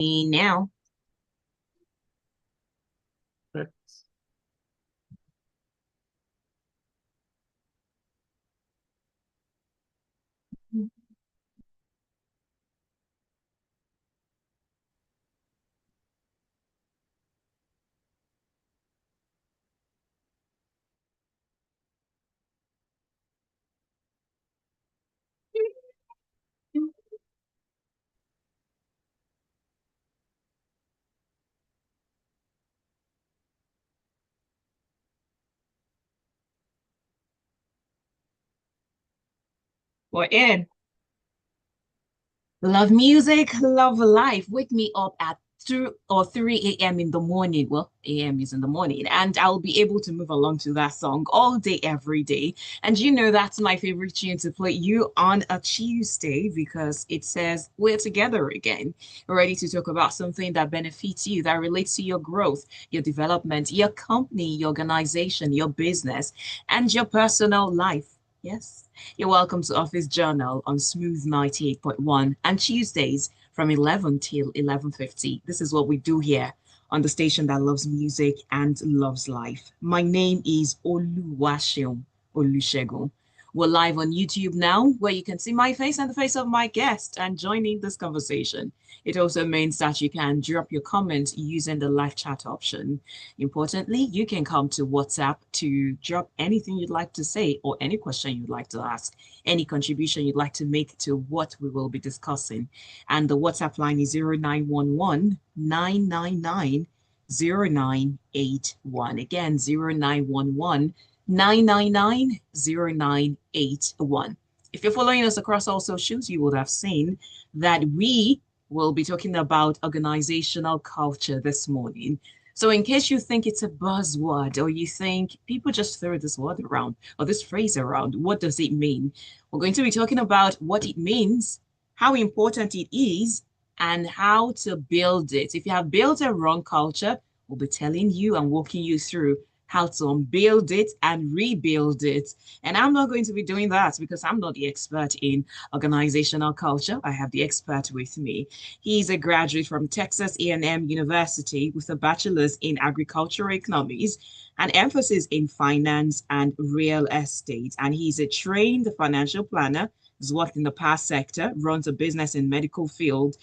Now. We're in. Love music, love life. Wake me up at 2 or 3 a.m. in the morning. Well, a.m. is in the morning, and I'll be able to move along to that song all day, every day. And you know, that's my favorite tune to play you on a Tuesday because it says we're together again, ready to talk about something that benefits you, that relates to your growth, your development, your company, your organization, your business, and your personal life. Yes. You're welcome to Office Journal on Smooth 98.1 and Tuesdays from 11 till 11:50. This is what we do here on the station that loves music and loves life. My name is Oluwaseun Olusegun. We're live on YouTube now, where you can see my face and the face of my guest and joining this conversation. It also means that you can drop your comments using the live chat option. Importantly, you can come to WhatsApp to drop anything you'd like to say or any question you'd like to ask, any contribution you'd like to make to what we will be discussing. And the WhatsApp line is 0911 999 0981. Again, 0911 999 0981. If you're following us across all socials, you would have seen that we will be talking about organizational culture this morning. So in case you think it's a buzzword or you think people just throw this word around or this phrase around, what does it mean? We're going to be talking about what it means, how important it is, and how to build it. If you have built a wrong culture, we'll be telling you and walking you through how to unbuild it and rebuild it. And I'm not going to be doing that because I'm not the expert in organizational culture. I have the expert with me. He's a graduate from Texas A&M University with a bachelor's in agricultural economics, an emphasis in finance and real estate. And he's a trained financial planner, has worked in the past sector, runs a business in medical field,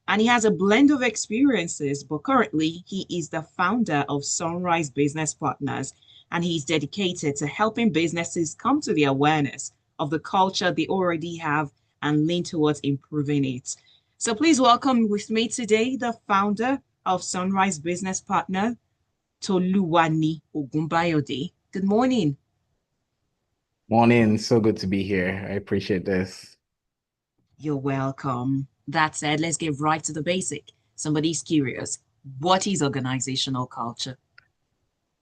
and he has a blend of experiences, but currently he is the founder of Sunrise Business Partners, and he's dedicated to helping businesses come to the awareness of the culture they already have and lean towards improving it. So please welcome with me today the founder of Sunrise Business Partner, Toluwani Ogunbayode. Good morning. Morning. So good to be here. I appreciate this. You're welcome. That said, let's get right to the basic. Somebody's curious. What is organizational culture?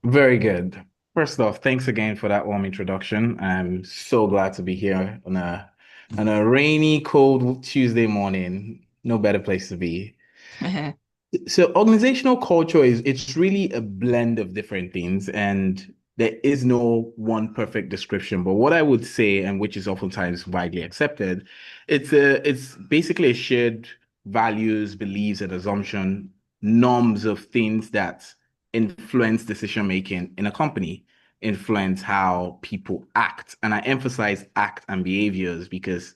Very good. First off, thanks again for that warm introduction. I'm so glad to be here on a rainy, cold Tuesday morning. No better place to be. So organizational culture is it's really a blend of different things, and there is no one perfect description. But what I would say, and which is oftentimes widely accepted, it's basically a shared values, beliefs, and assumption, norms of things that influence decision making in a company, influence how people act. And I emphasize act and behaviors because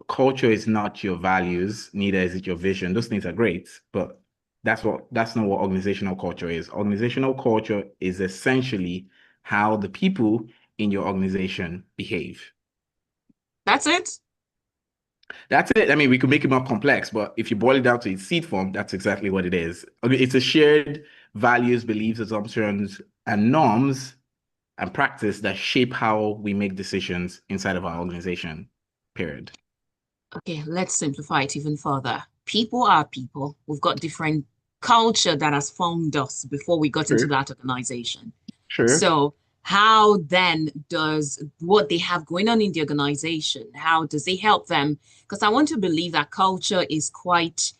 culture is not your values, neither is it your vision. Those things are great, but that's not what organizational culture is. Organizational culture is essentially how the people in your organization behave. That's it. That's it. I mean, we could make it more complex, but if you boil it down to its seed form, that's exactly what it is. I mean, it's a shared values, beliefs, assumptions, and norms and practice that shape how we make decisions inside of our organization, period. Okay, let's simplify it even further. People are people. We've got different culture that has formed us before we got into Sure. that organization. Sure. So, how then does what they have going on in the organization, how does it help them? Because I want to believe that culture is quite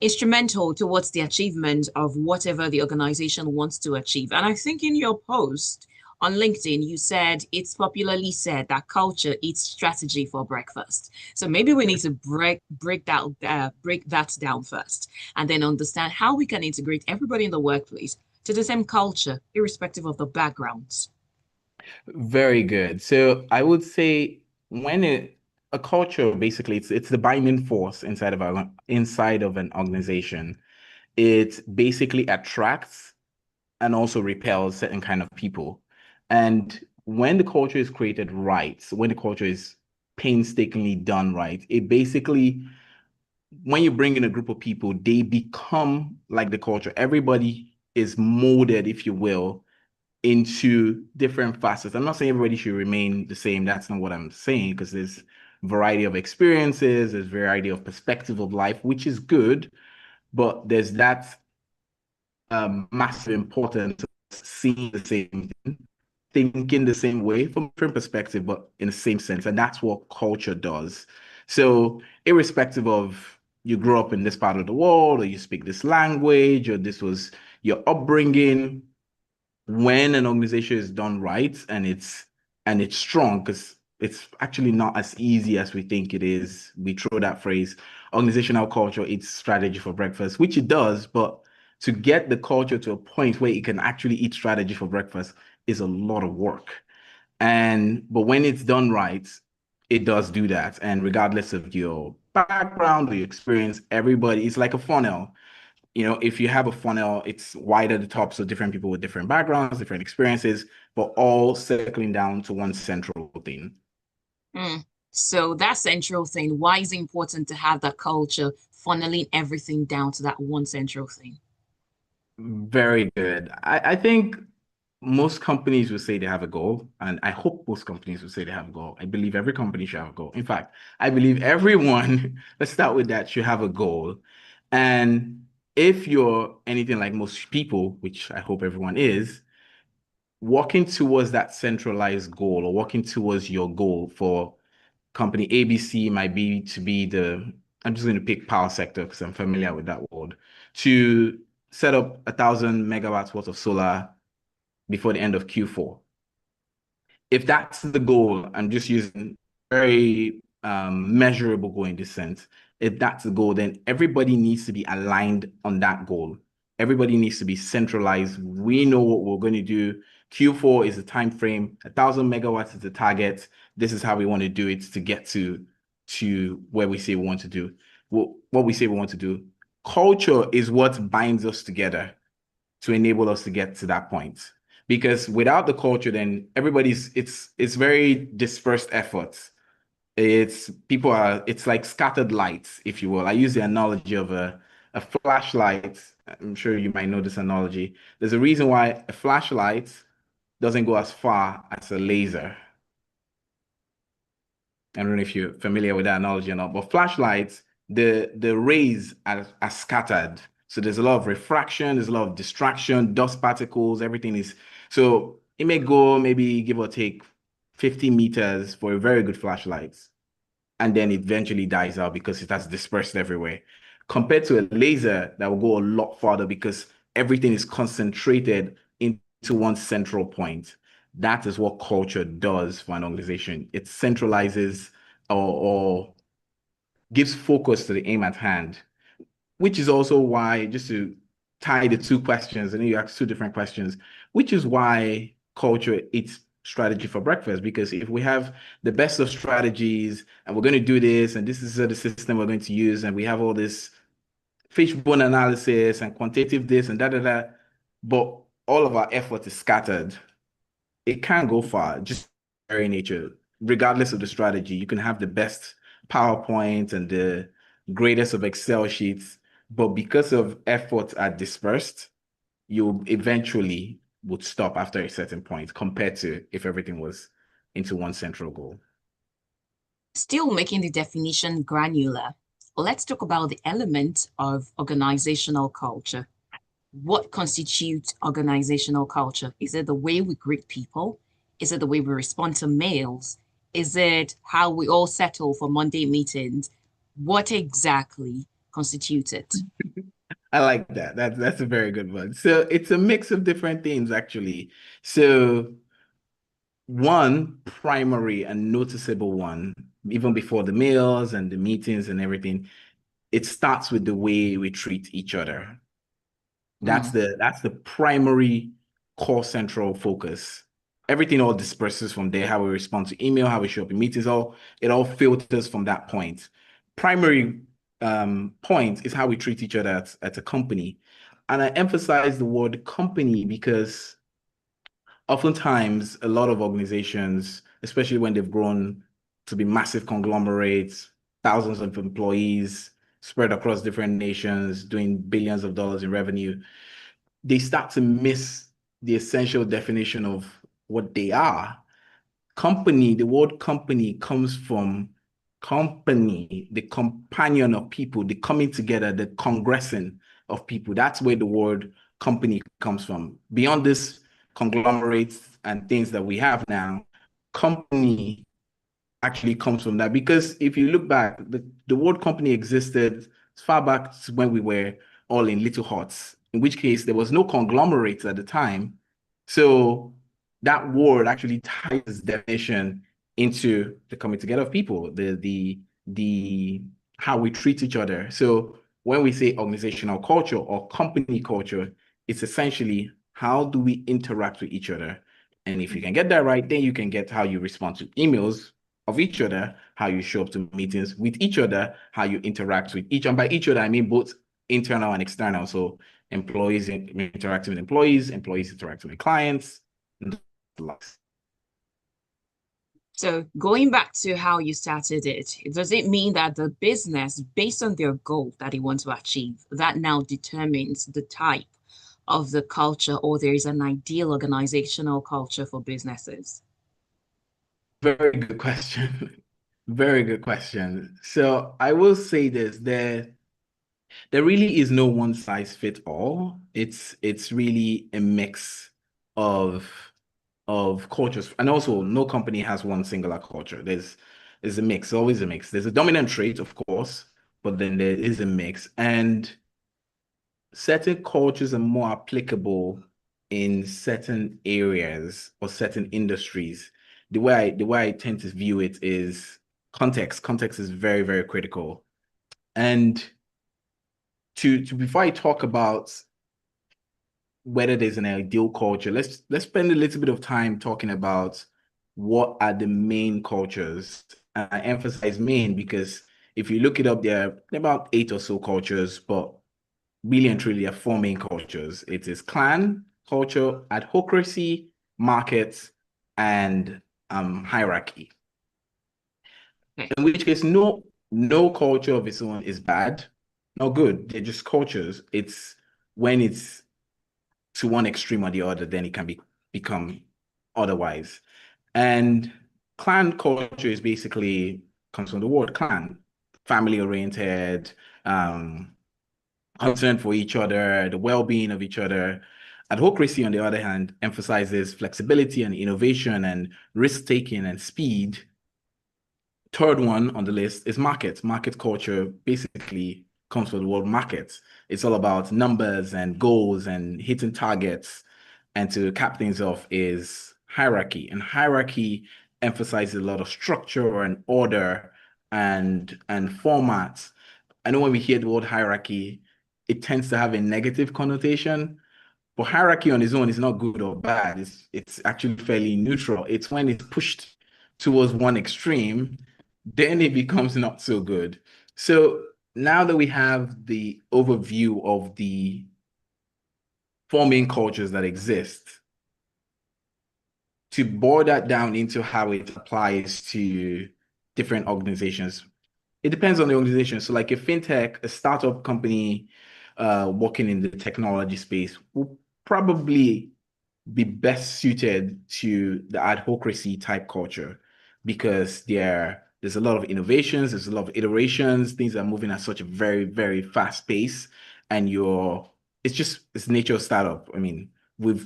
instrumental towards the achievement of whatever the organization wants to achieve. And I think in your post on LinkedIn, you said it's popularly said that culture eats strategy for breakfast. So maybe we need to break that down first, and then understand how we can integrate everybody in the workplace to the same culture, irrespective of the backgrounds. Very good. So I would say when a culture basically it's the binding force inside of an organization. It basically attracts and also repels certain kind of people. And when the culture is created right, when the culture is painstakingly done right, it basically, when you bring in a group of people, they become like the culture. Everybody is molded, if you will, into different facets. I'm not saying everybody should remain the same. That's not what I'm saying, because there's variety of experiences, there's variety of perspective of life, which is good, but there's that massive importance of seeing the same thing, thinking the same way from a different perspective, but in the same sense. And that's what culture does. So, irrespective of you grew up in this part of the world, or you speak this language, or this was your upbringing, when an organization is done right and it's strong, because it's actually not as easy as we think it is. We throw that phrase, organizational culture, it's strategy for breakfast, which it does, but to get the culture to a point where it can actually eat strategy for breakfast is a lot of work. But when it's done right, it does do that. And regardless of your background or your experience, everybody, it's like a funnel. If you have a funnel, it's wide at the top, so different people with different backgrounds, different experiences, but all circling down to one central thing. Mm. So that central thing, why is it important to have that culture funneling everything down to that one central thing? Very good. I think most companies will say they have a goal, and I hope most companies will say they have a goal. I believe every company should have a goal. In fact, I believe everyone, let's start with that, should have a goal. And if you're anything like most people, which I hope everyone is, working towards that centralized goal or working towards your goal for company ABC might be to be I'm just going to pick power sector because I'm familiar with that word, to set up 1,000 megawatts worth of solar before the end of Q4. If that's the goal, I'm just using very measurable goal in this sense. If that's the goal, then everybody needs to be aligned on that goal. Everybody needs to be centralized. We know what we're going to do. Q4 is the time frame. 1,000 megawatts is the target. This is how we want to do it to get to where we say we want to do. What we say we want to do. Culture is what binds us together to enable us to get to that point. Because without the culture, then it's very dispersed efforts. It's like scattered lights, if you will. I use the analogy of a flashlight. I'm sure you might know this analogy. There's a reason why a flashlight doesn't go as far as a laser. I don't know if you're familiar with that analogy or not, but flashlights, the rays are scattered. So there's a lot of refraction, there's a lot of distraction, dust particles, everything is. So it may go maybe give or take 50 meters for a very good flashlight, and then it eventually dies out because it has dispersed everywhere. Compared to a laser that will go a lot farther because everything is concentrated into one central point. That is what culture does for an organization. It centralizes or gives focus to the aim at hand, which is also why, just to tie the two questions, and then you ask two different questions, which is why culture eats strategy for breakfast. Because if we have the best of strategies and we're going to do this, and this is the system we're going to use, and we have all this fishbone analysis and quantitative this and da da da, but all of our effort is scattered, it can't go far. Just very nature, regardless of the strategy, you can have the best PowerPoint and the greatest of Excel sheets, but because of efforts are dispersed, you eventually would stop after a certain point compared to if everything was into one central goal. Still making the definition granular, let's talk about the element of organizational culture. What constitutes organizational culture? Is it the way we greet people? Is it the way we respond to mails? Is it how we all settle for Monday meetings? What exactly constitutes it? I like that. That's a very good one. So it's a mix of different things, actually. So one primary and noticeable one, even before the meals and the meetings and everything, it starts with the way we treat each other. That's Mm. the primary core central focus. Everything all disperses from there, how we respond to email, how we show up in meetings, all it all filters from that point. Primary point is how we treat each other at a company. And I emphasize the word company because oftentimes a lot of organizations, especially when they've grown to be massive conglomerates, thousands of employees spread across different nations, doing billions of dollars in revenue, they start to miss the essential definition of what they are. Company, the word company comes from company, the companion of people, the coming together, the congressing of people. That's where the word company comes from. Beyond this conglomerates and things that we have now, company actually comes from that. Because if you look back, the word company existed as far back as when we were all in little huts, in which case there was no conglomerates at the time. So that word actually ties its definition into the coming together of people, the how we treat each other. So when we say organizational culture or company culture, it's essentially how do we interact with each other. And if you can get that right, then you can get how you respond to emails of each other, how you show up to meetings with each other, how you interact with each, and by each other, I mean both internal and external. So employees interacting with employees, employees interacting with clients. So going back to how you started it, does it mean that the business, based on their goal that they want to achieve, that now determines the type of the culture, or there is an ideal organizational culture for businesses? Very good question. Very good question. So I will say this, there really is no one size fit all. It's really a mix of cultures. And also no company has one singular culture. There's a mix, always a mix. There's a dominant trait, of course, but then there is a mix. And certain cultures are more applicable in certain areas or certain industries. The way I tend to view it is context. Context is very, very critical. And to before I talk about whether there's an ideal culture, let's spend a little bit of time talking about what are the main cultures. And I emphasize main because if you look it up, there are about eight or so cultures, but really and truly are four main cultures. It is clan culture, adhocracy, market, and hierarchy. Okay. In which case, no culture of its own is bad, no good. They're just cultures. It's when it's to one extreme or the other, then it can become otherwise. And clan culture is basically comes from the word clan, family oriented, concern for each other, the well-being of each other. Adhocracy, on the other hand, emphasizes flexibility and innovation and risk-taking and speed. Third one on the list is market. Market culture basically comes from the word market. It's all about numbers and goals and hitting targets. And to cap things off is hierarchy. And hierarchy emphasizes a lot of structure and order and format. I know when we hear the word hierarchy, it tends to have a negative connotation, but hierarchy on its own is not good or bad. It's actually fairly neutral. It's when it's pushed towards one extreme, then it becomes not so good. So now that we have the overview of the four main cultures that exist, to boil that down into how it applies to different organizations, it depends on the organization. So, like a fintech, a startup company working in the technology space will probably be best suited to the advocacy type culture because there's a lot of innovations, there's a lot of iterations, things are moving at such a very, very fast pace, and it's nature of startup. I mean, we're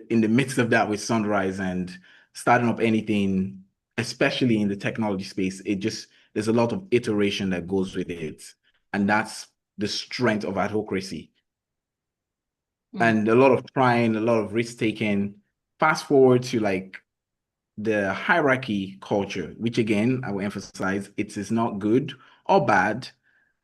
in the midst of that with Sunrise and starting up anything, especially in the technology space, there's a lot of iteration that goes with it. And that's the strength of advocacy Mm. and a lot of trying, a lot of risk taking. Fast forward to like the hierarchy culture, which again, I will emphasize, it is not good or bad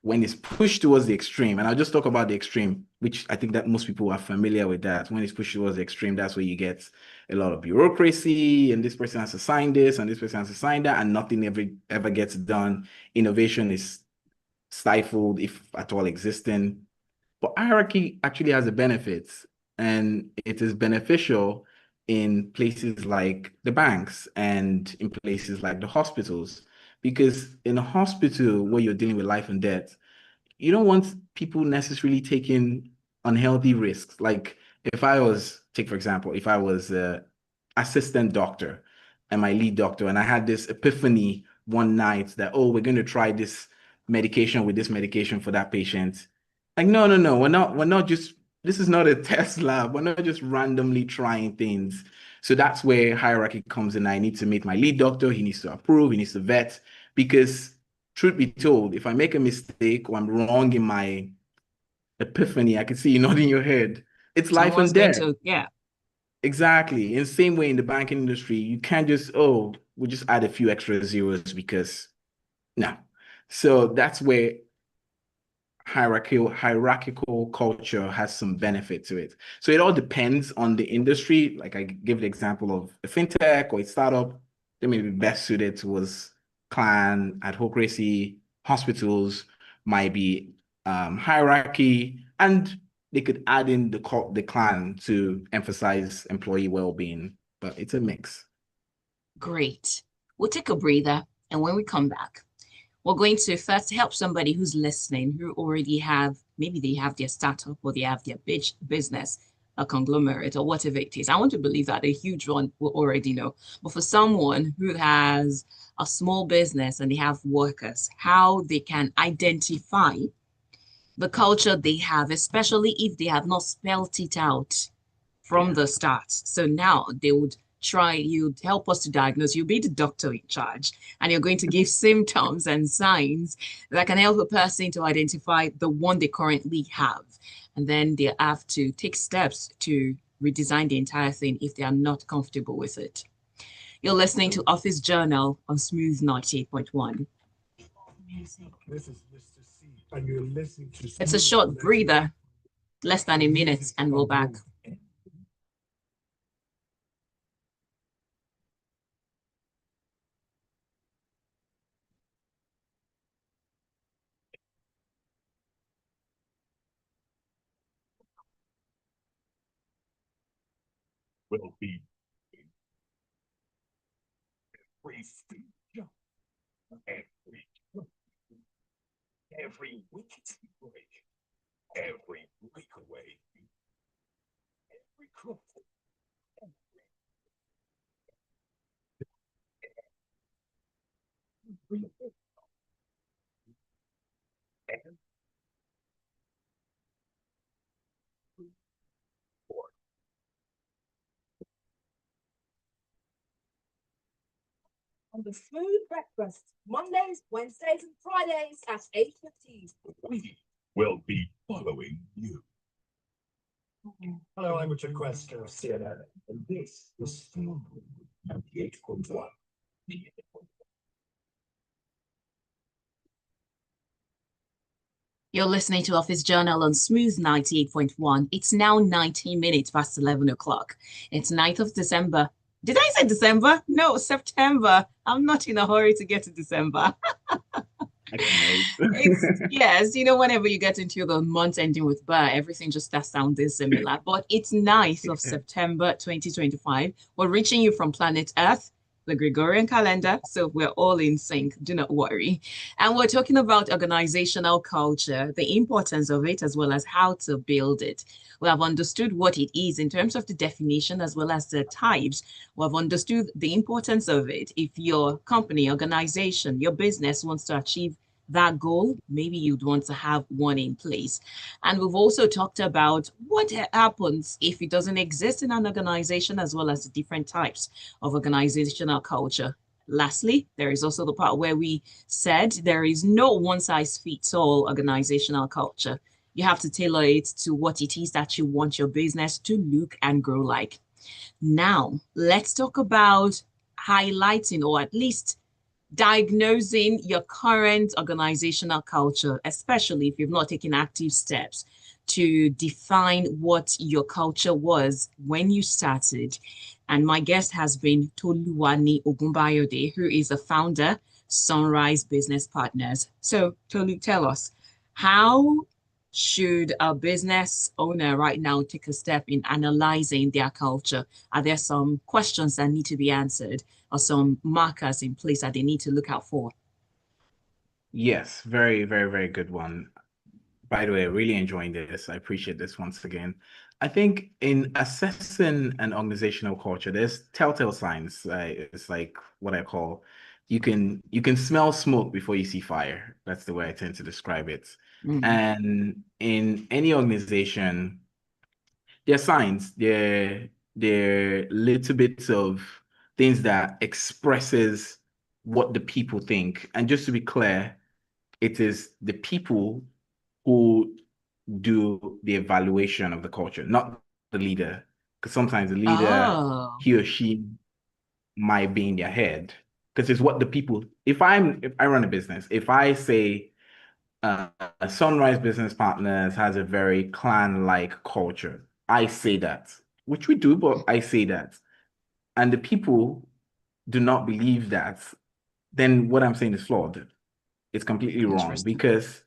when it's pushed towards the extreme. And I'll just talk about the extreme, which I think that most people are familiar with that. When it's pushed towards the extreme, that's where you get a lot of bureaucracy, and this person has to sign this, and this person has to sign that, and nothing ever gets done. Innovation is stifled, if at all existing. But hierarchy actually has a benefits, and it is beneficial in places like the banks and in places like the hospitals. Because in a hospital where you're dealing with life and death, you don't want people necessarily taking unhealthy risks. Like if I was, take for example, if I was a assistant doctor and my lead doctor, and I had this epiphany one night that, oh, we're going to try this medication with this medication for that patient. Like, no, no, no, we're not just, this is not a test lab. We're not just randomly trying things. So that's where hierarchy comes in. I need to meet my lead doctor. He needs to approve, he needs to vet, because truth be told, if I make a mistake or I'm wrong in my epiphany, I can see you nodding your head. It's life Someone's and going death. to, yeah. Exactly. In the same way in the banking industry, you can't just, oh, we'll just add a few extra zeros because no. So that's where hierarchical culture has some benefit to it. So it all depends on the industry. Like I give the example of a fintech or a startup, they may be best suited towards clan, adhocracy. Hospitals might be hierarchy, and they could add in the clan to emphasize employee well-being, but it's a mix. Great. We'll take a breather. And when we come back, we're going to first help somebody who's listening, who already have, maybe they have their startup or they have their business, a conglomerate or whatever it is. I want to believe that a huge one will already know. But for someone who has a small business and they have workers, how they can identify the culture they have, especially if they have not spelt it out from Yeah. the start. So now they would try, you'd help us to diagnose, you'll be the doctor in charge, and you're going to give symptoms and signs that can help a person to identify the one they currently have. And then they have to take steps to redesign the entire thing if they are not comfortable with it. You're listening to Office Journal on Smooth 98.1. This is Mr. C, and you're listening to It's a short breather, less than a minute, and we're back. will be every jump, every jump, every wicket break, every breakaway, every cross, every every sport. On the Smooth Breakfast, Mondays, Wednesdays, and Fridays at 8:15. We will be following you. Hello, I'm Richard Quest of CNN, and this is Smooth 98.1. You're listening to Office Journal on Smooth 98.1. It's now 19 minutes past 11 o'clock. It's 9th of December. Did I say December? No, September. I'm not in a hurry to get to December. Yes, whenever you get into the month ending with bar, everything just starts sounding similar. But it's 9th of September 2025. We're reaching you from planet Earth, the Gregorian calendar, so we're all in sync. Do not worry. And we're talking about organizational culture, the importance of it, as well as how to build it. We have understood what it is in terms of the definition as well as the types. We have understood the importance of it. If your company, organization, your business wants to achieve that goal, maybe you'd want to have one in place. And we've also talked about what happens if it doesn't exist in an organization, as well as the different types of organizational culture. Lastly, there is also the part where we said there is no one size fits all organizational culture. You have to tailor it to what it is that you want your business to look and grow like. Now, let's talk about highlighting or at least diagnosing your current organizational culture, especially if you've not taken active steps to define what your culture was when you started. And my guest has been Toluwani Ogunbayode, who is the founder, Sunrise Business Partners. So, Tolu, tell us, how should a business owner right now take a step in analyzing their culture? Are there some questions that need to be answered or some markers in place that they need to look out for? Yes, very, very, very good one. By the way, really enjoying this. I appreciate this once again. I think in assessing an organizational culture, there's telltale signs. It's like what I call you can smell smoke before you see fire. That's the way I tend to describe it. Mm. And in any organization, there are signs. There are little bits of things that expresses what the people think. And just to be clear, it is the people who do the evaluation of the culture, not the leader. Because sometimes the leader, Oh, he or she might be in their head. Because it's what the people, if I run a business, if I say uh, Sunrise Business Partners has a very clan-like culture, I say that, which we do, but I say that. And the people do not believe that, then what I'm saying is flawed. It's completely wrong interesting. because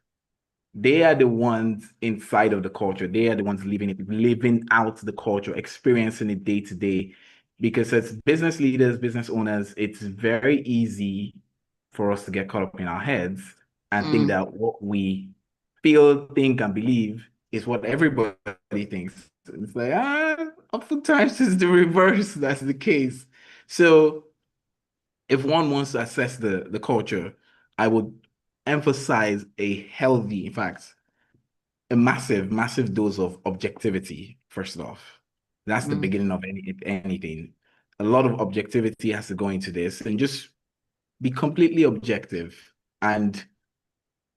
they are the ones inside of the culture. They are the ones living it, living out the culture, experiencing it day to day. Because as business leaders, business owners, it's very easy for us to get caught up in our heads and think Mm, that what we feel, think, and believe is what everybody thinks. It's like, oftentimes it's the reverse. That's the case. So if one wants to assess the culture, I would emphasize a healthy, in fact, a massive, massive dose of objectivity, first off. That's the mm, beginning of anything. A lot of objectivity has to go into this and just be completely objective and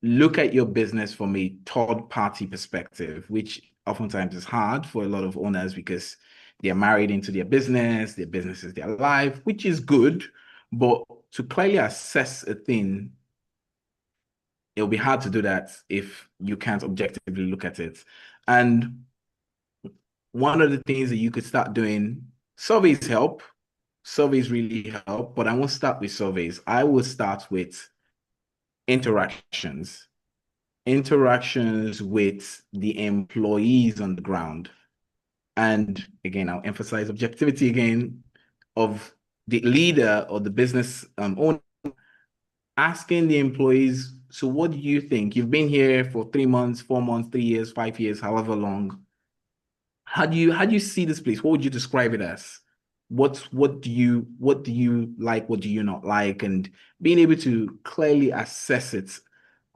look at your business from a third party perspective, which oftentimes is hard for a lot of owners because they're married into their business is their life, which is good. But to clearly assess a thing, it'll be hard to do that if you can't objectively look at it. And one of the things that you could start doing, surveys help. Surveys really help, but I won't start with surveys. I will start with interactions. Interactions with the employees on the ground. And again, I'll emphasize objectivity again of the leader or the business owner asking the employees, so what do you think? You've been here for 3 months, 4 months, 3 years, 5 years, however long. How do you see this place? What would you describe it as? What do you like? What do you not like? And being able to clearly assess it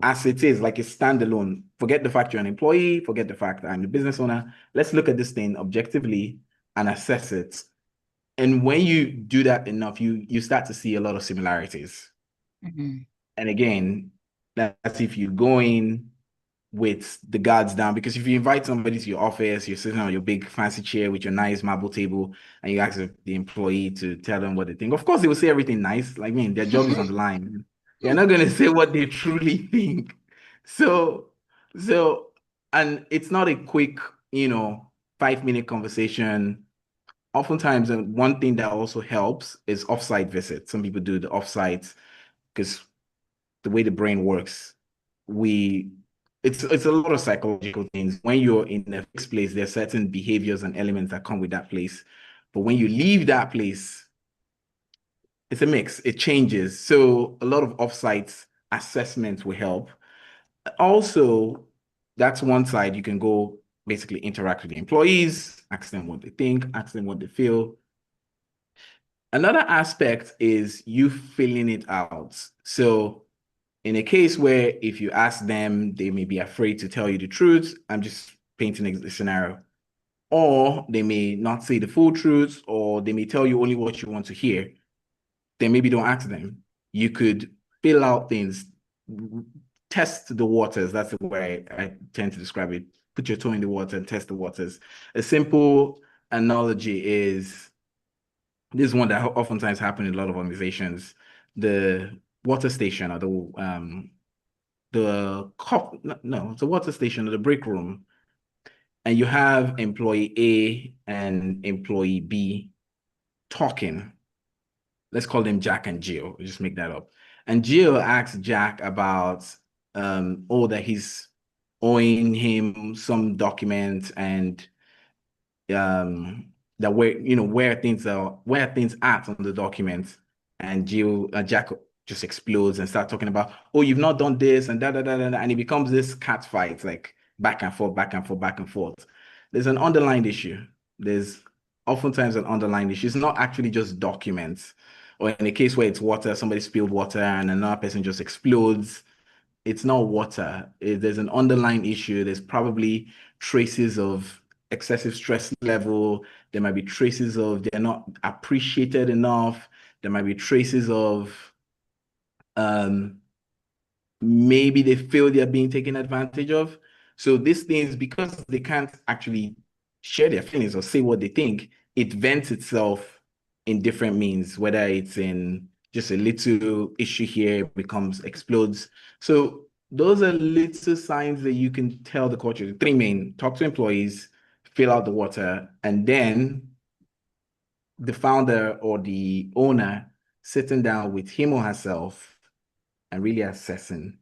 as it is, like a standalone. Forget the fact you're an employee, forget the fact that I'm the business owner. Let's look at this thing objectively and assess it. And when you do that enough, you start to see a lot of similarities. mhm. And again, that's if you go in with the guards down. Because if you invite somebody to your office, you're sitting on your big fancy chair with your nice marble table, and you ask the employee to tell them what they think. Of course, they will say everything nice. Like, I mean, their job is on the line. They're not going to say what they truly think. So, so, and it's not a quick, 5-minute conversation. Oftentimes, one thing that also helps is offsite visits. Some people do the offsite because the way the brain works, we it's a lot of psychological things. When you're in a fixed place, there are certain behaviors and elements that come with that place. But when you leave that place, it's a mix, it changes. So a lot of offsite assessments will help. Also, that's one side. You can go basically interact with the employees, ask them what they think, ask them what they feel. Another aspect is you filling it out. So in a case where if you ask them, they may be afraid to tell you the truth. I'm just painting a scenario. Or they may not say the full truth, or they may tell you only what you want to hear. Then maybe don't ask them. You could fill out things, test the waters. That's the way I tend to describe it. Put your toe in the water and test the waters. A simple analogy is This is one that oftentimes happens in a lot of organizations. The water station or the water station or the break room, and you have employee A and employee B talking. Let's call them Jack and Jill. Just make that up. And Jill asks Jack about that he's owing him some document, and that where things at on the document. And Jack just explodes and start talking about, oh, you've not done this and da da da da da, and it becomes this cat fight, like back and forth, back and forth, back and forth. There's an underlying issue. There's oftentimes an underlying issue. It's not actually just documents, or in a case where it's water, somebody spilled water and another person just explodes. It's not water. There's an underlying issue. There's probably traces of excessive stress level. There might be traces of they're not appreciated enough. There might be traces of maybe they feel they're being taken advantage of. So these things, because they can't actually share their feelings or say what they think, it vents itself in different means, whether it's in just a little issue here, explodes. So those are little signs that you can tell the culture. Three main: talk to employees, fill out the water, and then the founder or the owner sitting down with him or herself and really assessing,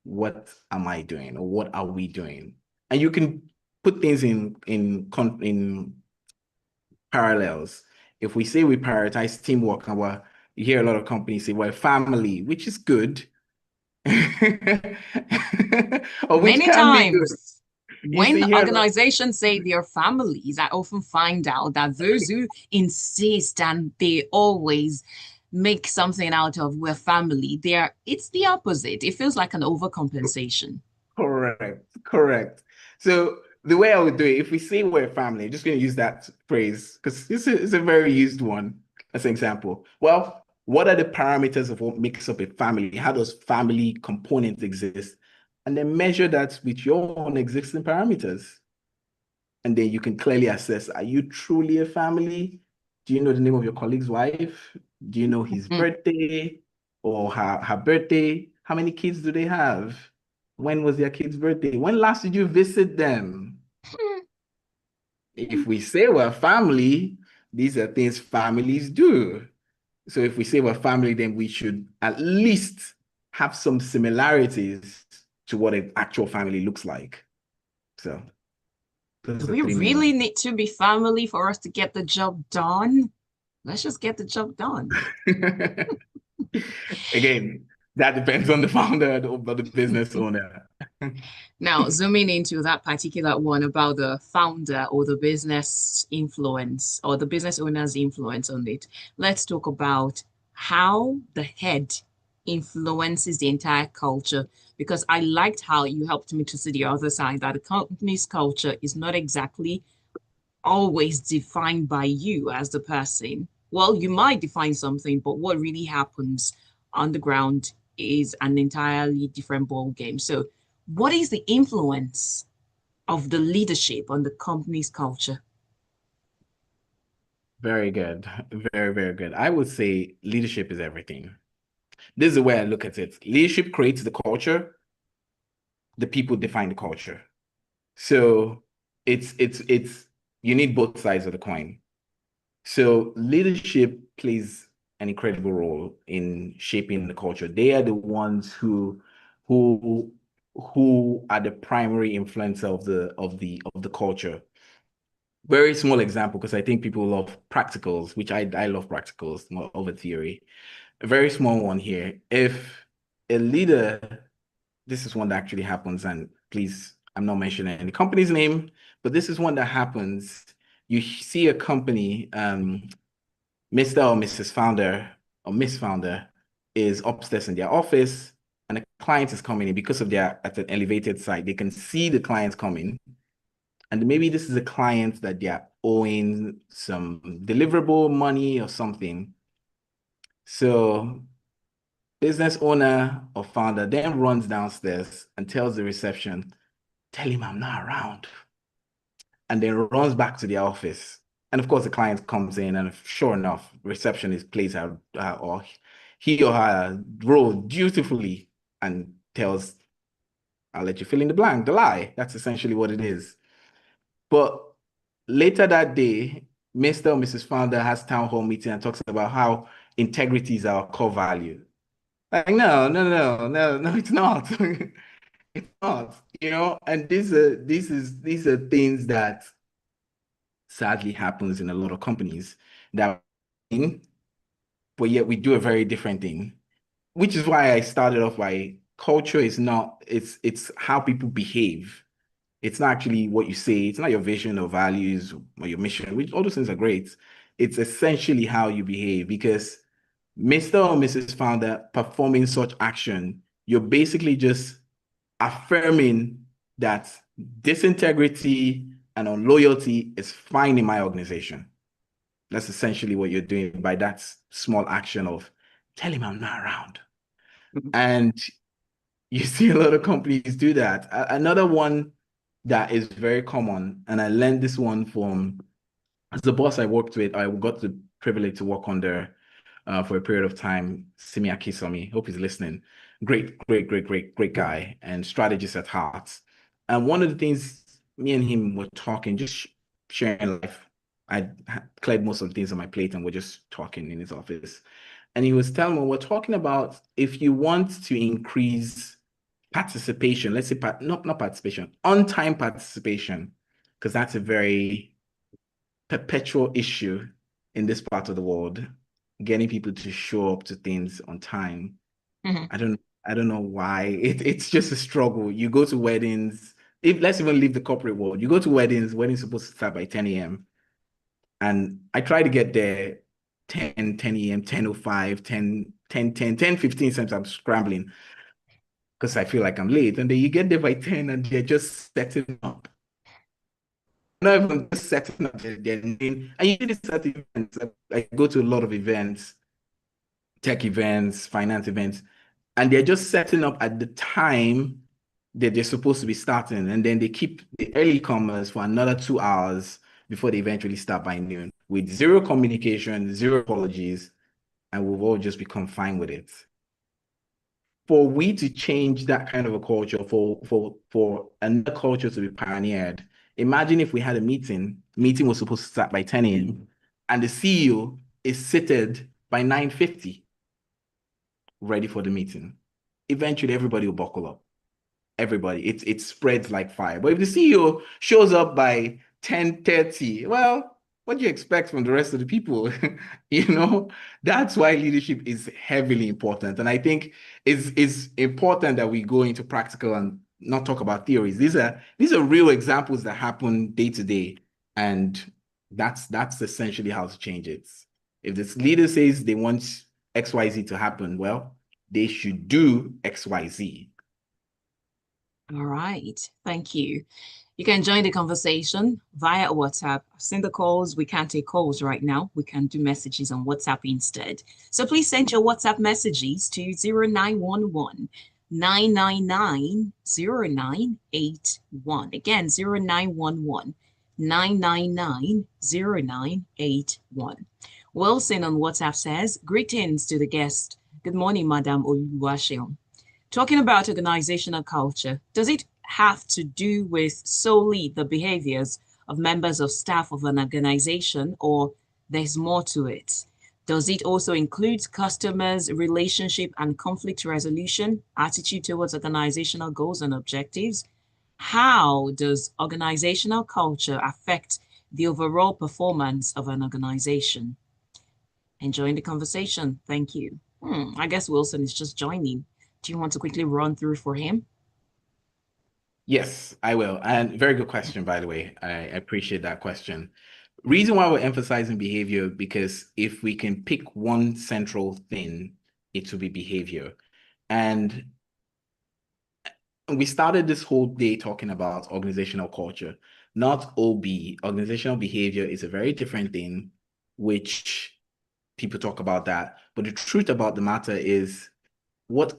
what am I doing, or what are we doing? And you can put things in parallels. If we say we prioritize teamwork, and you hear a lot of companies say, well, family, which is good, or which Many can be good. times, when organizations say they're families, I often find out that those who insist and they always make something out of we're family, it's the opposite. It feels like an overcompensation. Correct. So the way I would do it, if we say we're family, I'm just going to use that phrase because it's a very used one as an example. Well, what are the parameters of what makes up a family? How does family components exist? And then measure that with your own existing parameters. And then you can clearly assess, are you truly a family? Do you know the name of your colleague's wife? Do you know his birthday or her birthday? How many kids do they have? When was their kid's birthday? When last did you visit them? If we say we're family, these are things families do. So if we say we're family, then we should at least have some similarities to what an actual family looks like. So do we really need to be family for us to get the job done? Let's just get the job done. Again, that depends on the founder or the business owner. Now, zooming into that particular one about the founder or the business influence or the business owner's influence on it, let's talk about how the head influences the entire culture. Because I liked how you helped me to see the other side, that the company's culture is not exactly always defined by you as the person. Well, you might define something, but what really happens on the ground is an entirely different ball game. So what is the influence of the leadership on the company's culture? Very good. Very, very good. I would say leadership is everything. This is the way I look at it. Leadership creates the culture. The people define the culture. So it's you need both sides of the coin. So leadership plays an incredible role in shaping the culture. They are the ones who are the primary influencer of the culture. Very small example, because I think people love practicals, which I love practicals more over theory. A very small one here. If a leader, this is one that actually happens, and please, I'm not mentioning any company's name, but this is one that happens. You see a company, Mr. or Mrs. Founder or Miss Founder is upstairs in their office, and a client is coming in because of their at an elevated site. They can see the client coming, and maybe this is a client that they are owing some deliverable money or something. So business owner or founder then runs downstairs and tells the reception, tell him I'm not around. And then runs back to the office And of course, the client comes in, and sure enough, receptionist plays her or he or her role dutifully and tells, I'll let you fill in the blank, the lie. That's essentially what it is. But later that day, Mr. or Mrs. Founder has town hall meeting and talks about how integrity is our core value. Like, no, it's not. It's not, and these are things that sadly happens in a lot of companies that, but yet we do a very different thing, which is why I started off by culture is not, it's how people behave. It's not actually what you say. It's not your vision or values or your mission, which all those things are great. It's essentially how you behave, because Mr. or Mrs. Founder performing such action, you're basically just affirming that disintegrity and unloyalty is fine in my organization. That's essentially what you're doing by that small action of tell him I'm not around. And you see a lot of companies do that. Another one that is very common, and I learned this one from the boss I worked with. I got the privilege to work under for a period of time, Simi Akisomi. Hope he's listening. Great guy and strategist at heart. And one of the things me and him were talking, just sharing life. I cleared most of the things on my plate and we're just talking in his office. And he was telling me, we're talking about if you want to increase participation, let's say not participation, on-time participation, because that's a very perpetual issue in this part of the world, getting people to show up to things on time. Mm-hmm. I don't know why. It's just a struggle. You go to weddings, if let's even leave the corporate world, you go to weddings supposed to start by 10 a.m. And I try to get there 10 a.m., 10:05, 10:15, sometimes I'm scrambling because I feel like I'm late. And then you get there by 10 and they're just setting up. Not even just setting up their name. And you do this at events. I go to a lot of events, tech events, finance events, and they're just setting up at the time that they're supposed to be starting. And then they keep the early comers for another 2 hours before they eventually start by noon with zero communication, zero apologies, and we've all just become fine with it. For we to change that kind of a culture, for another culture to be pioneered, imagine if we had a meeting was supposed to start by 10 a.m. and the CEO is seated by 9:50, ready for the meeting. Eventually, everybody will buckle up. Everybody, it spreads like fire. But if the CEO shows up by 10:30, well, what do you expect from the rest of the people? That's why leadership is heavily important. And I think it's important that we go into practical and not talk about theories. These are real examples that happen day to day. And that's essentially how to change it. If this leader says they want XYZ to happen, well, they should do XYZ. All right. Thank you. You can join the conversation via WhatsApp. I've seen the calls. We can't take calls right now. We can do messages on WhatsApp instead. So please send your WhatsApp messages to 0911 999 0981. Again, 0911 999 0981. Wilson on WhatsApp says, greetings to the guest. Good morning, Madam Oluwaseun. Talking about organizational culture, does it have to do with solely the behaviors of members of staff of an organization, or there's more to it? Does it also include customers, relationship and conflict resolution, attitude towards organizational goals and objectives? How does organizational culture affect the overall performance of an organization? Enjoying the conversation. Thank you. I guess Wilson is just joining. Do you want to quickly run through for him? Yes, I will. And very good question, by the way. I appreciate that question. Reason why we're emphasizing behavior, because if we can pick one central thing, it will be behavior. And we started this whole day talking about organizational culture, not OB. Organizational behavior is a very different thing, which people talk about that. But the truth about the matter is what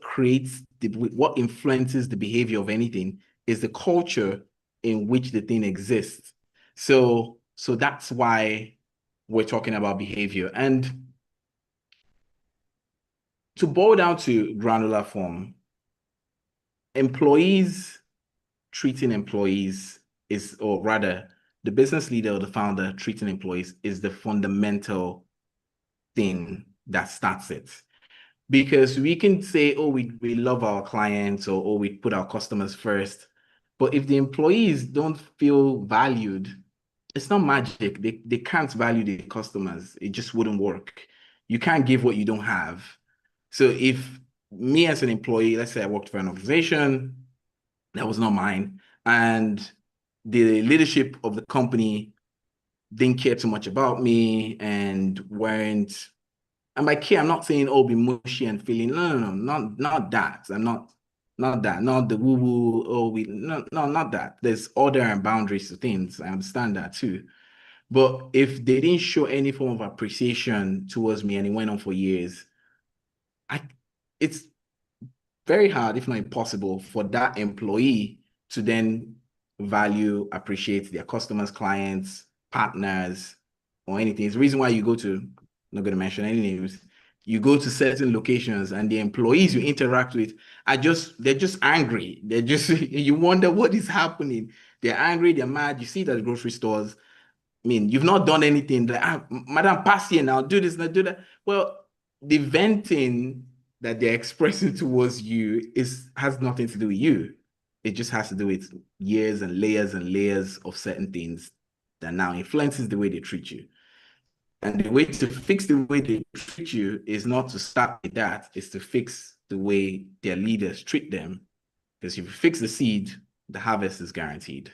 influences the behavior of anything is the culture in which the thing exists. So that's why we're talking about behavior. And to boil down to granular form, employees treating employees is, or rather, the business leader or the founder treating employees is the fundamental thing that starts it. Because we can say, oh, we love our clients, or oh, we put our customers first. But if the employees don't feel valued, it's not magic. They can't value the customers. It just wouldn't work. You can't give what you don't have. So if me as an employee, let's say I worked for an organization that was not mine, and the leadership of the company didn't care too much about me and weren't, and by care, I'm not saying, oh, be mushy and feeling, no, not that. I'm not that, not the woo-woo, oh, no, not that. There's order and boundaries to things. I understand that too. But if they didn't show any form of appreciation towards me and it went on for years, it's very hard, if not impossible, for that employee to then value, appreciate their customers, clients, partners, or anything. It's the reason why you go to, I'm not going to mention any names, you go to certain locations and the employees you interact with they're just angry. They're just, you wonder what is happening. They're angry, they're mad. You see that at grocery stores. I mean, you've not done anything. Like, madam, pass here now, do this, now do that. Well, the venting that they're expressing towards you has nothing to do with you. It just has to do with years and layers of certain things that now influences the way they treat you. And the way to fix the way they treat you is not to start with that, it's to fix the way their leaders treat them. Because if you fix the seed, the harvest is guaranteed.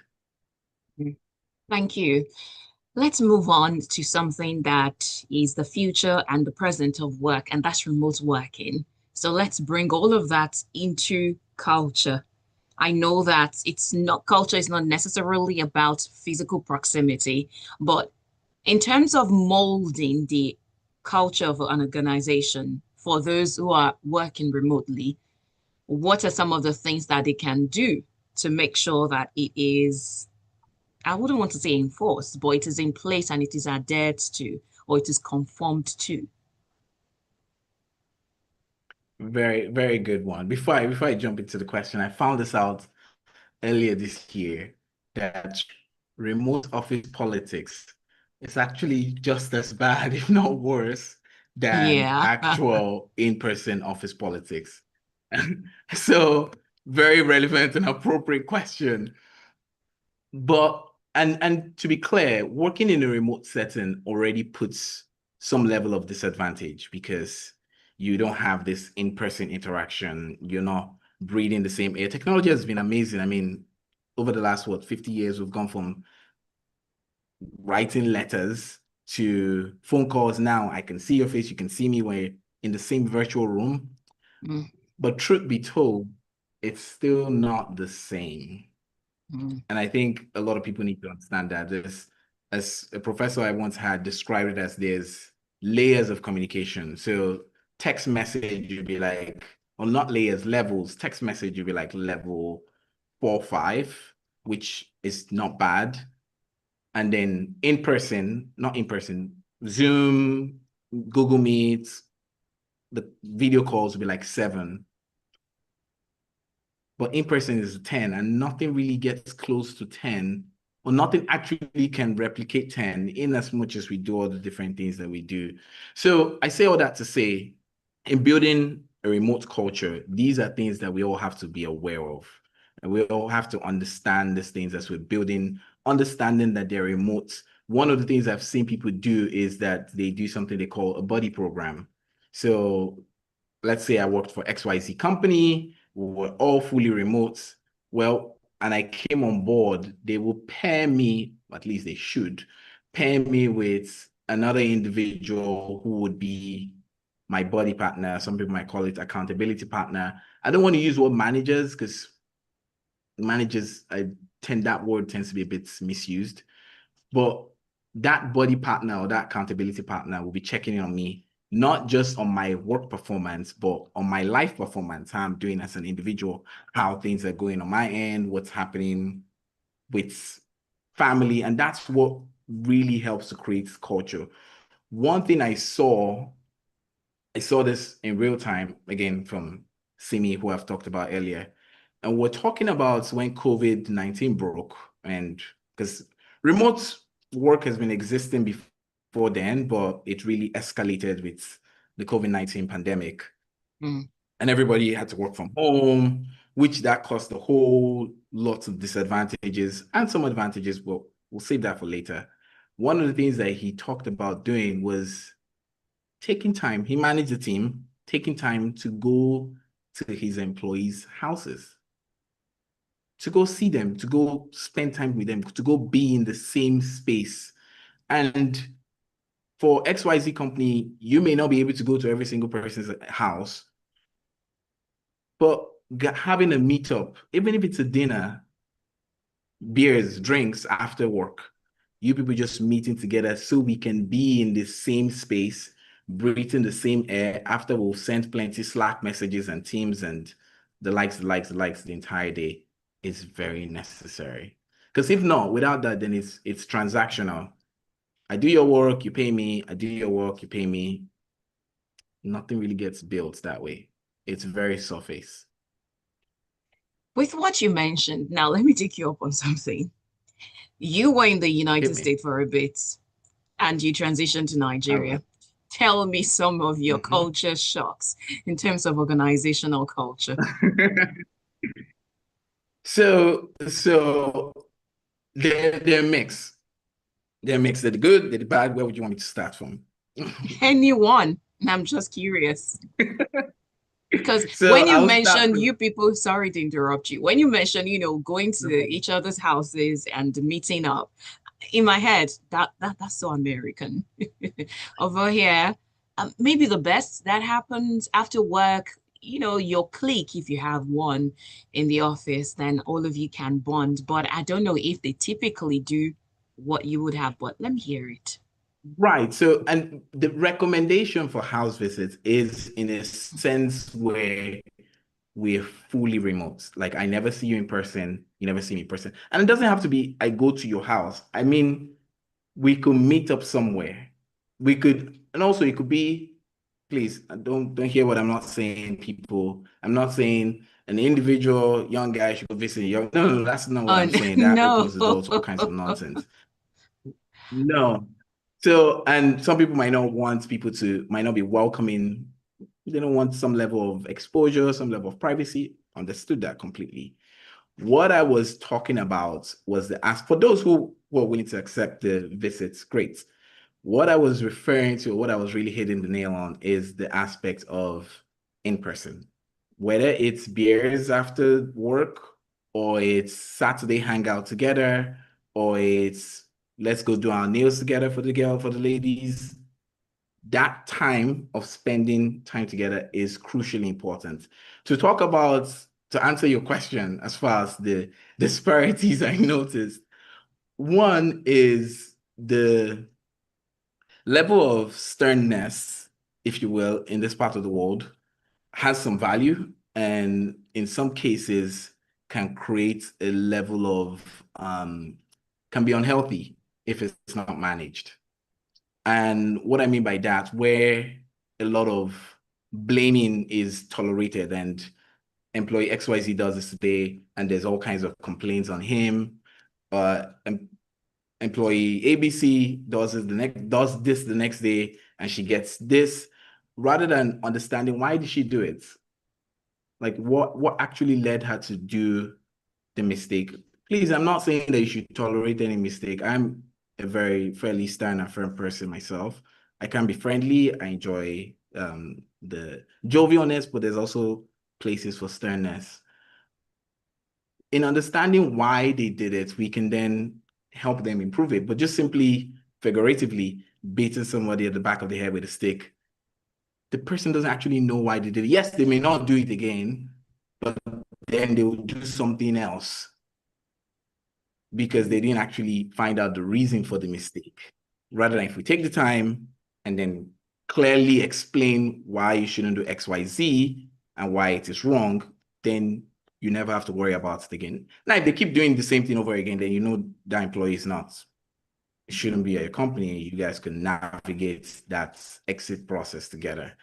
Thank you. Let's move on to something that is the future and the present of work, and that's remote working. So let's bring all of that into culture. I know that culture is not necessarily about physical proximity, but in terms of molding the culture of an organization for those who are working remotely, what are some of the things that they can do to make sure that it is, I wouldn't want to say enforced, but it is in place and it is adhered to, or it is conformed to? Very, very good one. Before I jump into the question, I found this out earlier this year that remote office politics is actually just as bad, if not worse, than Yeah. actual in-person office politics. So, very relevant and appropriate question. But and to be clear, working in a remote setting already puts some level of disadvantage because you don't have this in-person interaction. You're not breathing the same air. Technology has been amazing. I mean, over the last, 50 years, we've gone from writing letters to phone calls. Now I can see your face, you can see me, we're in the same virtual room. Mm, But truth be told, it's still not the same. mm, And I think a lot of people need to understand that there's, as a professor I once had described it as, there's layers of communication. So text message would be like, or not layers, levels. Text message would be like level 4, 5, which is not bad. And then not in person, Zoom, Google Meet, the video calls would be like 7. But in person is 10, and nothing really gets close to 10, or nothing actually can replicate 10 in as much as we do all the different things that we do. So I say all that to say, in building a remote culture, these are things that we all have to be aware of. And we all have to understand these things as we're building, understanding that they're remote. One of the things I've seen people do is that they do something they call a buddy program. So let's say I worked for XYZ company, we were all fully remote. Well, and I came on board, they will pair me, at least they should, pair me with another individual who would be my buddy partner. Some people might call it accountability partner. I don't want to use the word managers because managers, that word tends to be a bit misused. But that buddy partner or that accountability partner will be checking in on me, not just on my work performance, but on my life performance, how I'm doing as an individual, how things are going on my end, what's happening with family. And that's what really helps to create culture. One thing I saw this in real time, again, from Simi, who I've talked about earlier. And we're talking about when COVID-19 broke, and because remote work has been existing before then, but it really escalated with the COVID-19 pandemic. Mm. And everybody had to work from home, which that caused a whole lot of disadvantages and some advantages, but we'll save that for later. One of the things that he talked about doing was taking time. He managed the team, taking time to go to his employees' houses, to go see them, to go spend time with them, to go be in the same space. And for XYZ company, you may not be able to go to every single person's house, but having a meetup, even if it's a dinner, beers, drinks after work, you people just meeting together so we can be in the same space, breathing the same air after we've sent plenty Slack messages and Teams and the likes the entire day is very necessary. Because if not, without that, then it's transactional. I do your work, you pay me. I do your work, you pay me. Nothing really gets built that way. It's very surface. With what you mentioned, now let me take you up on something. You were in the United Hit me. States for a bit and you transitioned to I Nigeria. was. Tell me some of your Mhm. culture shocks in terms of organizational culture. So they're mixed. They're mixed. They're the good, they're the bad. Where would you want me to start from? Anyone? And I'm just curious. Because So when you I'll start mention with you people, sorry to interrupt you, when you mention, going to no problem. each other's houses and meeting up, in my head, that's so American. Over here, maybe the best that happens after work, your clique, if you have one in the office, then all of you can bond. But I don't know if they typically do what you would have, but let me hear it. Right. So, and the recommendation for house visits is in a sense where we're fully remote. Like I never see you in person, you never see me in person. And it doesn't have to be I go to your house. I mean, we could meet up somewhere. We could, and also it could be, please don't hear what I'm not saying, people. I'm not saying an individual young guy should go visit a young. No, that's not what Oh, I'm saying. That no. opens the door to all kinds of nonsense. No. So, and some people might not be welcoming. They don't want some level of exposure, some level of privacy. Understood that completely. What I was talking about was the ask for those who were willing to accept the visits, great. What I was referring to, what I was really hitting the nail on is the aspect of in person. Whether it's beers after work, or it's Saturday hangout together, or it's let's go do our nails together for the ladies. That time of spending time together is crucially important. To answer your question, as far as the disparities I noticed, one is the level of sternness, if you will, in this part of the world has some value, and in some cases can create a level of can be unhealthy if it's not managed. And what I mean by that, where a lot of blaming is tolerated and employee XYZ does this today, and there's all kinds of complaints on him. Employee ABC does this the next day, and she gets this, rather than understanding why did she do it? Like what actually led her to do the mistake? Please, I'm not saying that you should tolerate any mistake. I'm a very fairly stern and firm person myself. I can be friendly. I enjoy the jovialness, but there's also places for sternness. In understanding why they did it, we can then help them improve it. But just simply figuratively beating somebody at the back of the head with a stick, the person doesn't actually know why they did it. Yes, they may not do it again, but then they will do something else because they didn't actually find out the reason for the mistake. Rather than if we take the time and then clearly explain why you shouldn't do XYZ and why it is wrong, then you never have to worry about it again. Now, if they keep doing the same thing over again, then you know that employee is not shouldn't be at your company, you guys can navigate that exit process together.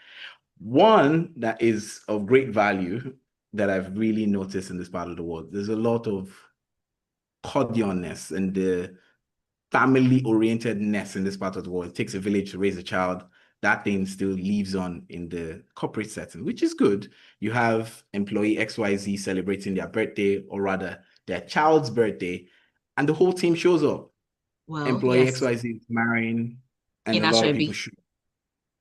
One that is of great value that I've really noticed in this part of the world, there's a lot of cordialness and the family-orientedness in this part of the world. It takes a village to raise a child. That thing still lives on in the corporate setting, which is good. You have employee XYZ celebrating their birthday, or rather their child's birthday, and the whole team shows up. Well, Employee yes, XYZ is marrying, and in a lot of people Ashwebi. show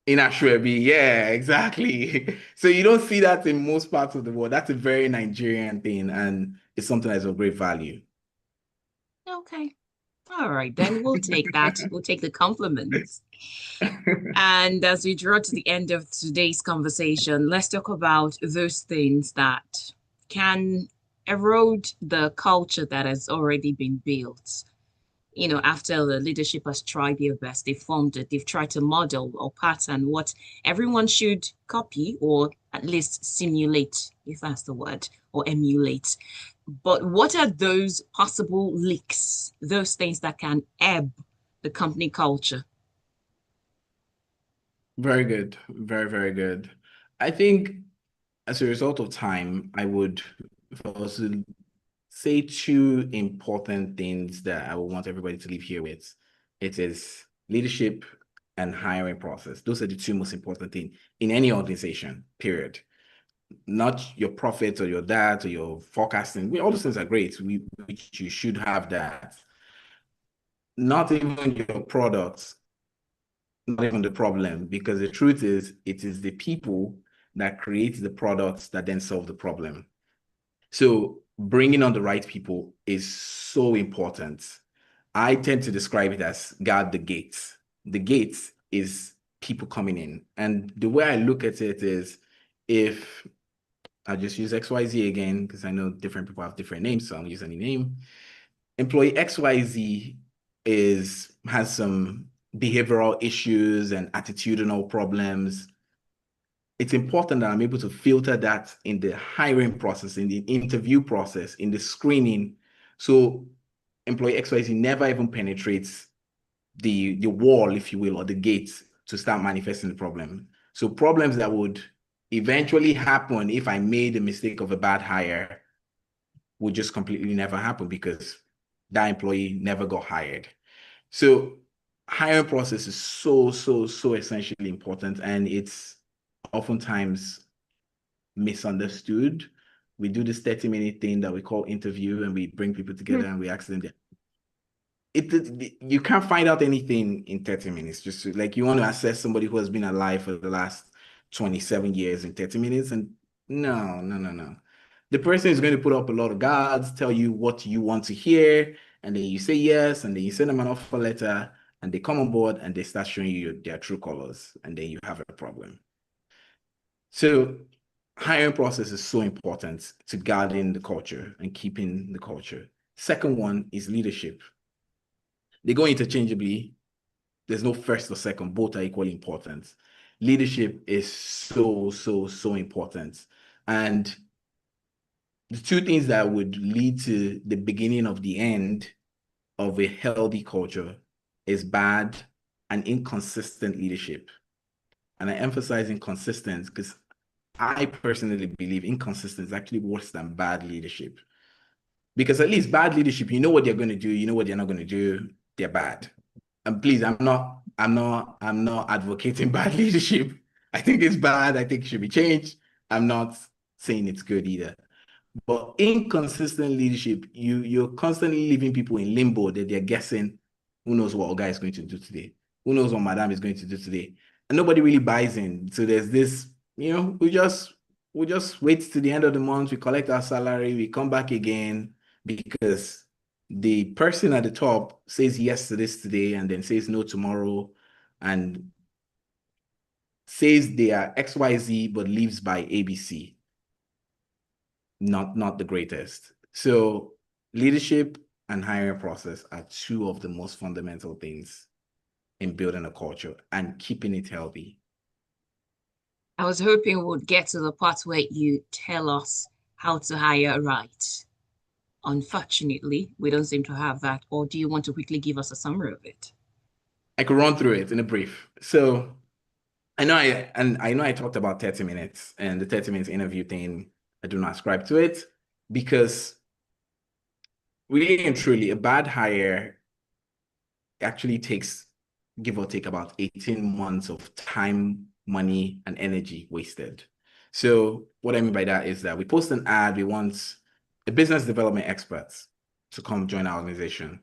in Ashwebi. Yeah, exactly. So you don't see that in most parts of the world. That's a very Nigerian thing, and it's something that's of great value. Okay. All right, then we'll take that. We'll take the compliments. And as we draw to the end of today's conversation, let's talk about those things that can erode the culture that has already been built. You know, after the leadership has tried their best, they've formed it, they've tried to model or pattern what everyone should copy or at least simulate, if that's the word, or emulate. But what are those possible leaks, those things that can ebb the company culture? Very good. Very, very good. I think as a result of time, I would also say two important things that I would want everybody to leave here with. It is leadership and hiring process. Those are the two most important things in any organization, period. Not your profits or your data or your forecasting. All those things are great. Which you should have that. Not even your products, not even the problem, because the truth is, it is the people that create the products that then solve the problem. So bringing on the right people is so important. I tend to describe it as guard the gates. The gates is people coming in. And the way I look at it is, if I just use XYZ again, because I know different people have different names, so I'll use any name. Employee XYZ has some behavioral issues and attitudinal problems. It's important that I'm able to filter that in the hiring process, in the interview process, in the screening. So employee XYZ never even penetrates the wall, if you will, or the gate to start manifesting the problem. So problems that would eventually happen if I made a mistake of a bad hire would just completely never happen because that employee never got hired. So hiring process is so essentially important, and it's oftentimes misunderstood. We do this 30-minute thing that we call interview, and we bring people together and we ask them you can't find out anything in 30 minutes. Just like you want to assess somebody who has been alive for the last 27 years in 30 minutes, and no. The person is going to put up a lot of guards, tell you what you want to hear, and then you say yes, and then you send them an offer letter, and they come on board and they start showing you their true colors, and then you have a problem. So hiring process is so important to guarding the culture and keeping the culture. Second one is leadership. They go interchangeably. There's no first or second. Both are equally important. Leadership is so important. And the two things that would lead to the beginning of the end of a healthy culture is bad and inconsistent leadership. And I emphasize inconsistent because I personally believe inconsistent is actually worse than bad leadership. Because at least bad leadership, you know what they're going to do, you know what they're not going to do, they're bad. And please, I'm not advocating bad leadership. I think it's bad. I think it should be changed. I'm not saying it's good either. But inconsistent leadership, you're constantly leaving people in limbo that they're guessing who knows what Oga is going to do today, who knows what Madam is going to do today, and nobody really buys in. So there's this, we just wait to the end of the month, we collect our salary, we come back again because the person at the top says yes to this today and then says no tomorrow, and says they are XYZ but leaves by ABC. Not the greatest. So leadership and hiring process are two of the most fundamental things in building a culture and keeping it healthy. I was hoping we'd get to the part where you tell us how to hire right. Unfortunately, we don't seem to have that. Or do you want to quickly give us a summary of it? I could run through it in a brief. So I know I talked about 30 minutes and the 30 minutes interview thing. I do not ascribe to it because really and truly, a bad hire actually takes, give or take, about 18 months of time, money, and energy wasted. So what I mean by that is that we post an ad, we want a business development expert to come join our organization.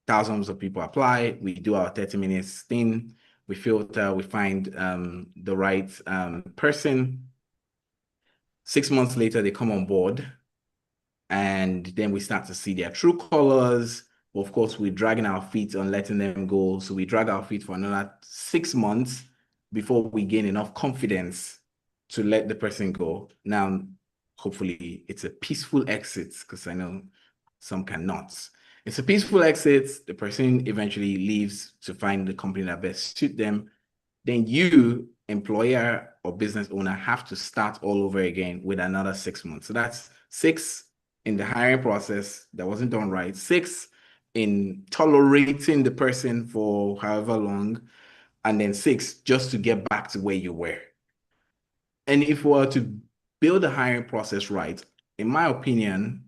Thousands of people apply, we do our 30 minutes thing, we filter, we find the right person. 6 months later, they come on board, and then we start to see their true colors. Of course, we're dragging our feet on letting them go. So we drag our feet for another 6 months before we gain enough confidence to let the person go. Now, hopefully, it's a peaceful exit, because I know some cannot. It's a peaceful exit. The person eventually leaves to find the company that best suit them. Then you, employer or business owner, have to start all over again with another 6 months. So that's 6 in the hiring process that wasn't done right, 6 in tolerating the person for however long, and then 6 just to get back to where you were. And if we were to build the hiring process right, in my opinion,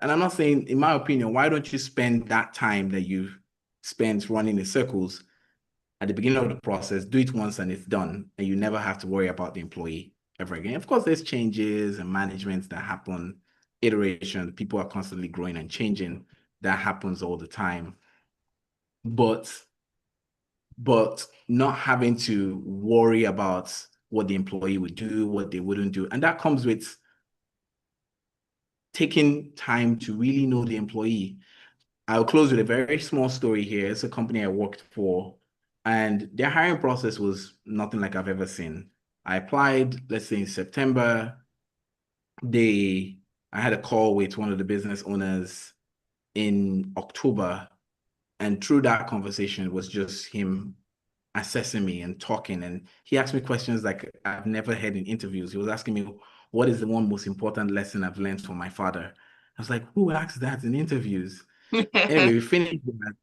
and I'm not saying in my opinion, why don't you spend that time that you've spent running in circles at the beginning of the process, do it once and it's done, and you never have to worry about the employee ever again. Of course, there's changes and management that happen, iteration, people are constantly growing and changing. That happens all the time. But not having to worry about what the employee would do, what they wouldn't do. And that comes with taking time to really know the employee. I'll close with a very small story here. It's a company I worked for, and their hiring process was nothing like I've ever seen. I applied, let's say in September. I had a call with one of the business owners in October, and through that conversation was just him assessing me and talking. And he asked me questions like I've never had in interviews. He was asking me, what is the one most important lesson I've learned from my father? I was like, who asks that in interviews? Anyway, we finished that.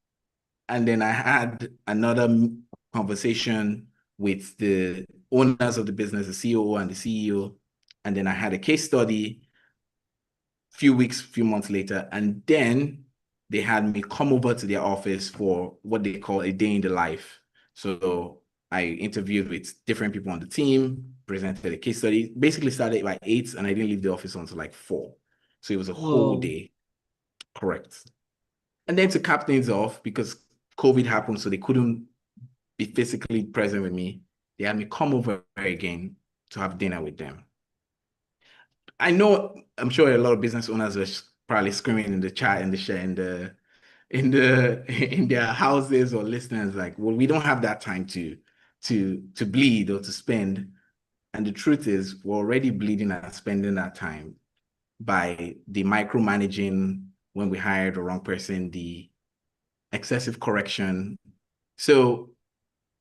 And then I had another conversation with the owners of the business, the COO and the CEO. And then I had a case study few months later. And then they had me come over to their office for what they call a day in the life. So I interviewed with different people on the team, presented a case study, basically started by 8, and I didn't leave the office until like 4. So it was a whole day. Correct. And then to cap things off, because COVID happened, so they couldn't be physically present with me, they had me come over again to have dinner with them. I know, I'm sure a lot of business owners are probably screaming in the chat, in the share, in their houses, or listeners like, well, we don't have that time to bleed or to spend. And the truth is, we're already bleeding and spending that time by the micromanaging when we hired the wrong person, the excessive correction. So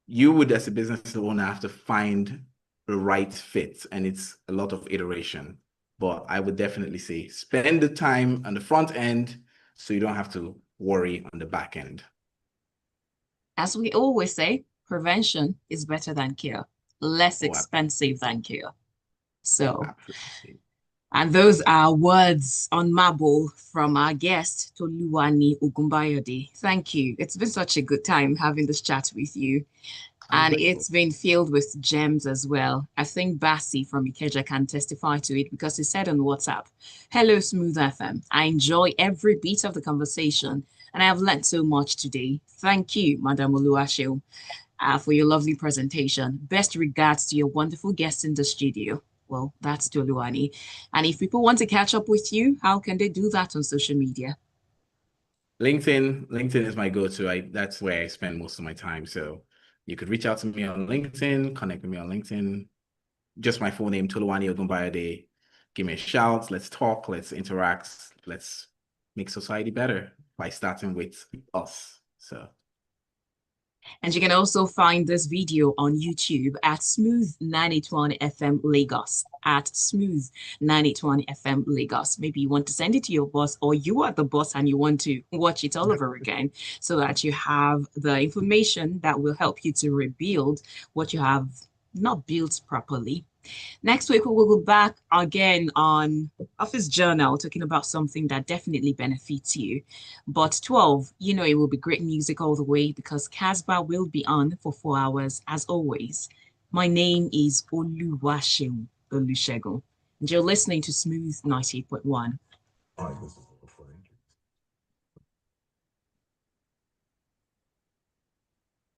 you would, as a business owner, have to find the right fit, and it's a lot of iteration. But I would definitely say spend the time on the front end so you don't have to worry on the back end. As we always say, prevention is better than cure, less expensive than cure. So, absolutely. And those are words on marble from our guest, Toluwani Ogunbayode. Thank you. It's been such a good time having this chat with you. And it's been filled with gems as well. I think Bassi from Ikeja can testify to it because he said on WhatsApp, hello, Smooth FM. I enjoy every bit of the conversation and I have learned so much today. Thank you, Madam Oluwaseun, for your lovely presentation. Best regards to your wonderful guests in the studio. Well, that's Toluwani. And if people want to catch up with you, how can they do that on social media? LinkedIn is my go-to. That's where I spend most of my time. So you could reach out to me on LinkedIn, connect with me on LinkedIn. Just my full name, Toluwani Ogunbayode. Give me a shout. Let's talk. Let's interact. Let's make society better by starting with us. So And you can also find this video on YouTube at Smooth 981 FM Lagos. At Smooth 981 FM Lagos. Maybe you want to send it to your boss, or you are the boss and you want to watch it all over again so that you have the information that will help you to rebuild what you have not built properly. Next week, we will go back again on Office Journal, talking about something that definitely benefits you. But 12, you know, it will be great music all the way because Casbah will be on for 4 hours as always. My name is Oluwaseun Olusegun, and you're listening to Smooth 98.1.